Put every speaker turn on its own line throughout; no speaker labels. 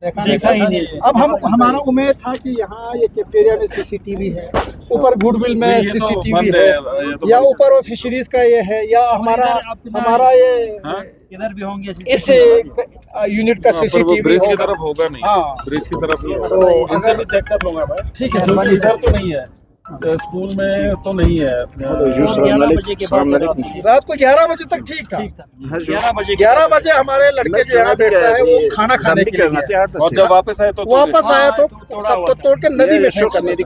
देखा ही नहीं।
अब हमारा उम्मीद था कि यहाँ ये कैफेटेरिया में सीसीटीवी है, ऊपर गुडविल में सीसीटीवी है, या ऊपर वो फिशरीज का ये है, या हमारा ये
इधर भी होंगे
इस यूनिट का सीसीटीवी
ब्रिज की तरफ होगा नहीं। हाँ, ब्रिज की तरफ ही होगा। इनसे भी चेक कर लूंगा मैं।
ठीक है
सर, इधर तो नहीं है, स्कूल में तो नहीं है।
रात को 11 बजे तक ठीक था। 11 बजे हमारे लड़के जो यहाँ बैठता है वो खाना खाने के लिए,
और जब वापस आए तो
सबको तोड़ के नदी में फेंक करने दी।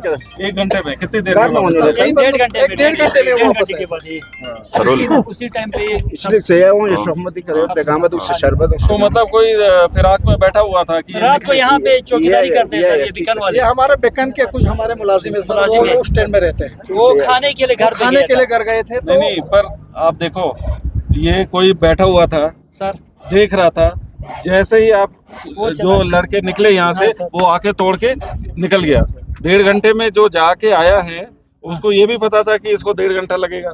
1 घंटे में कितनी देर में?
1.5 घंटे में वापस आए।
उसी टाइम पे
तो मतलब कोई फिराक में बैठा हुआ था कि
रात को यहाँ पे चौकीदारी करते हैं सर, ये बीकन वाले।
ये हमारे बीकन के कुछ हमारे मुलाजिम है सर, वो स्टैंड में रहते हैं।
वो खाने के लिए घर
गए थे।
नहीं, पर आप देखो, ये कोई बैठा हुआ था
सर,
देख रहा था, जैसे ही आप जो लड़के निकले यहाँ से, वो आके तोड़ के निकल गया। 1.5 घंटे में जो जाके आया है, उसको ये भी पता था कि इसको 1.5 घंटा लगेगा,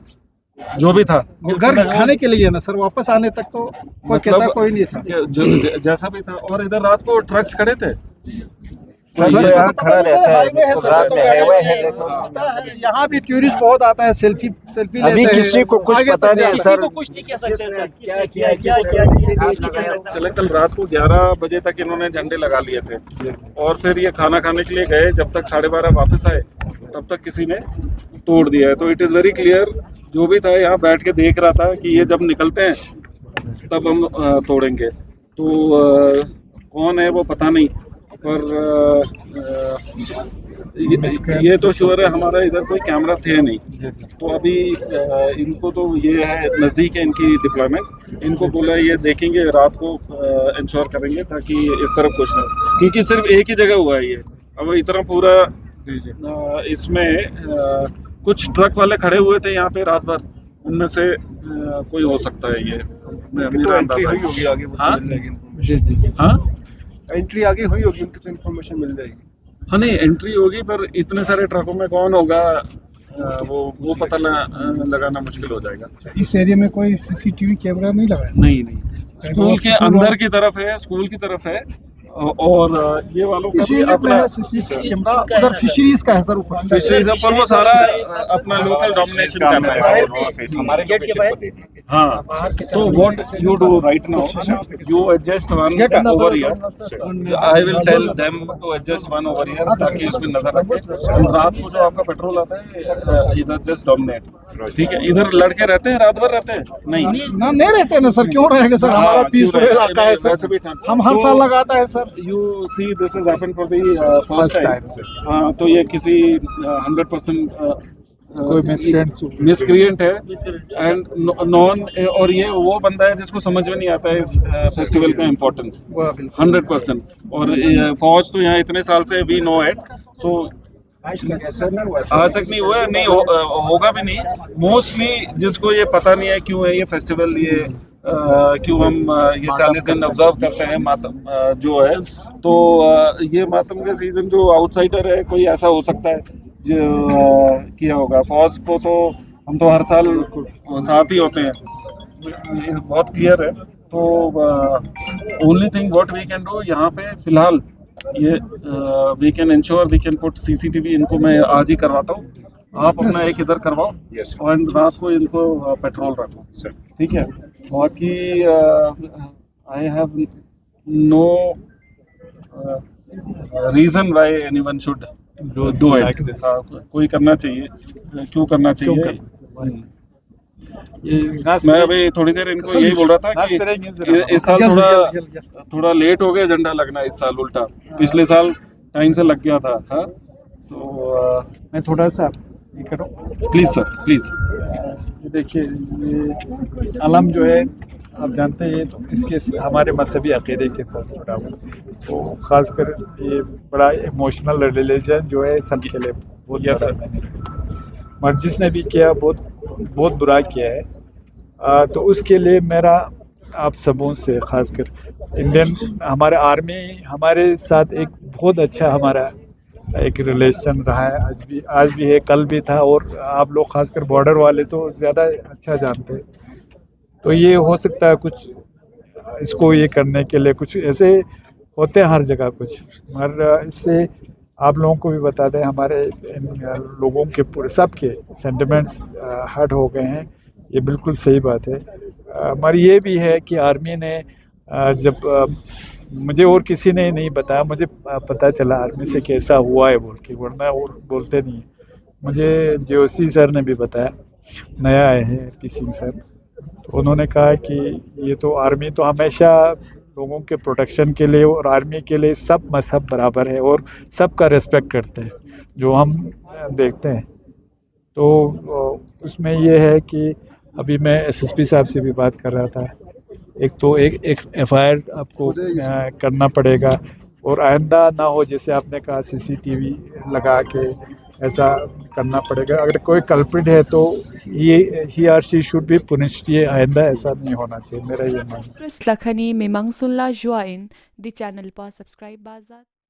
जो भी था।
घर खाने के लिए ना सर, वापस आने तक तो कोई कहता कोई नहीं था।
जैसा भी था। और इधर रात को ट्रक्स खड़े थे,
खड़ा रहता है। यहाँ भी टूरिस्ट बहुत आता है, सेल्फी लेते हैं।
अभी किसी को कुछ पता नहीं सर,
कुछ नहीं कह सकते सर।
चले कल रात को 11 बजे तक इन्होंने झंडे लगा लिए थे, और फिर ये खाना खाने के लिए गए। जब तक 12:30 वापस आए, तब तक किसी ने तोड़ दिया है। तो इट इज़ वेरी क्लियर, जो भी था यहाँ बैठ के देख रहा था कि ये जब निकलते हैं तब हम तोड़ेंगे। तो कौन है वो पता नहीं, पर ये तो श्योर है हमारा इधर कोई कैमरा थे नहीं। तो अभी इनको तो ये है, नज़दीक है इनकी डिप्लॉयमेंट, इनको बोला ये देखेंगे, रात को इंश्योर करेंगे ताकि इस तरफ कुछ ना हो, क्योंकि सिर्फ एक ही जगह हुआ है ये। अब इतना पूरा इसमें कुछ ट्रक वाले खड़े हुए थे यहाँ पे रात भर, उनमें से कोई हो सकता है ये। मेरा अंदाजा होगी आगे। हाँ जी, हाँ
एंट्री आगे हुई होगी, उनकी तो इन्फॉर्मेशन मिल जाएगी।
हाँ, नहीं एंट्री होगी, पर इतने सारे ट्रकों में कौन होगा वो पता लगाना मुश्किल हो जाएगा।
इस एरिया में कोई सीसीटीवी कैमरा नहीं लगा?
नहीं, स्कूल के अंदर की तरफ है, स्कूल की तरफ है, और ये वालों का भी अपना
कैमरा उधर फिशरीज का है सर, ऊपर
फिशरीज पर वो सारा अपना लोकल डोमिनेशन कर रहा है
हमारे गेट के बाहर।
हाँ, so what you do right now, you adjust one over here, I will tell them to adjust one over here, ताकि इसमें नजर रखे। रात को जो आपका पेट्रोल आता है, इधर जस्ट डोमिनेट, ठीक है। इधर लड़के रहते हैं, रात भर रहते हैं? नहीं
रहते ना सर, क्यों रहेंगे सर, हमारा पीसफुल इलाका है सर, हम हर साल लगाता है sir.
You see, this has happened for the first time. तो ये किसी 100%
कोई
मिसक्रिएंट है, एंड नॉन, और ये वो बंदा है जिसको समझ में नहीं आता है इस फेस्टिवल का इम्पोर्टेंस 100%। और फौज तो यहाँ इतने साल से वी नो इट, सो आज तक नहीं हुआ, नहीं होगा भी नहीं। मोस्टली जिसको ये पता नहीं है क्यों है ये फेस्टिवल, ये क्यों हम ये 40 दिन ऑब्जर्व करते हैं मातम जो है, तो ये मातम का सीजन जो आउटसाइडर है, कोई ऐसा हो सकता है जो किया होगा। फौज को तो हम तो हर साल साथ ही होते हैं, ये बहुत क्लियर है। तो only thing what we can do यहाँ पे फिलहाल, ये we can ensure, we can put CCTV. इनको मैं आज ही करवाता हूँ, आप अपना एक इधर करवाओ, और रात को इनको पेट्रोल रखो, ठीक है। बाकी I have no reason why anyone should do it. कोई करना चाहिए, क्यों करना चाहिए? मैं अभी थोड़ी देर इनको यही बोल रहा था कि इस साल थोड़ा लेट हो गया झंडा लगना, इस साल उल्टा, पिछले साल टाइम से लग गया था। हाँ, तो
मैं थोड़ा सा ये करूँ
प्लीज सर, प्लीज।
देखिए, ये अलम जो है आप जानते हैं, तो इसके हमारे मजहबी अकीदे के साथ जुड़ा हुआ, तो ख़ासकर ये बड़ा इमोशनल रिलीजन जो है सब के लिए बहुत मगर जिसने भी किया बहुत बुरा किया है। तो उसके लिए मेरा आप सबों से, ख़ासकर इंडियन हमारे आर्मी हमारे साथ एक बहुत अच्छा हमारा एक रिलेशन रहा है, आज भी है, कल भी था, और आप लोग खासकर बॉर्डर वाले तो ज़्यादा अच्छा जानते हैं। तो ये हो सकता है कुछ इसको ये करने के लिए कुछ ऐसे होते हैं हर जगह कुछ, मगर इससे आप लोगों को भी बता दें हमारे इन लोगों के पूरे सब के सेंटिमेंट्स हर्ट हो गए हैं, ये बिल्कुल सही बात है। मगर ये भी है कि आर्मी ने जब मुझे और किसी ने नहीं बताया, मुझे पता चला आर्मी से कैसा हुआ है बोल के, वरना और बोलते नहीं। मुझे जोशी सर ने भी बताया, नया आए हैं पी सिंह सर, तो उन्होंने कहा कि ये तो आर्मी तो हमेशा लोगों के प्रोटेक्शन के लिए और आर्मी के लिए सब मजहब बराबर है और सबका रिस्पेक्ट करते हैं, जो हम देखते हैं। तो उसमें ये है कि अभी मैं एसएसपी साहब से भी बात कर रहा था, एक तो एक एफआईआर आपको करना पड़ेगा और आइंदा ना हो जैसे आपने कहा सीसीटीवी लगा के, ऐसा करना पड़ेगा। अगर कोई कल्प्रिट है तो ही आर शी शुड बी पुनिश्ड, ये आइंदा ऐसा नहीं होना चाहिए, मेरा ये मानना है।
Chris Lakhani memang sunla join di channel pa subscribe bazat.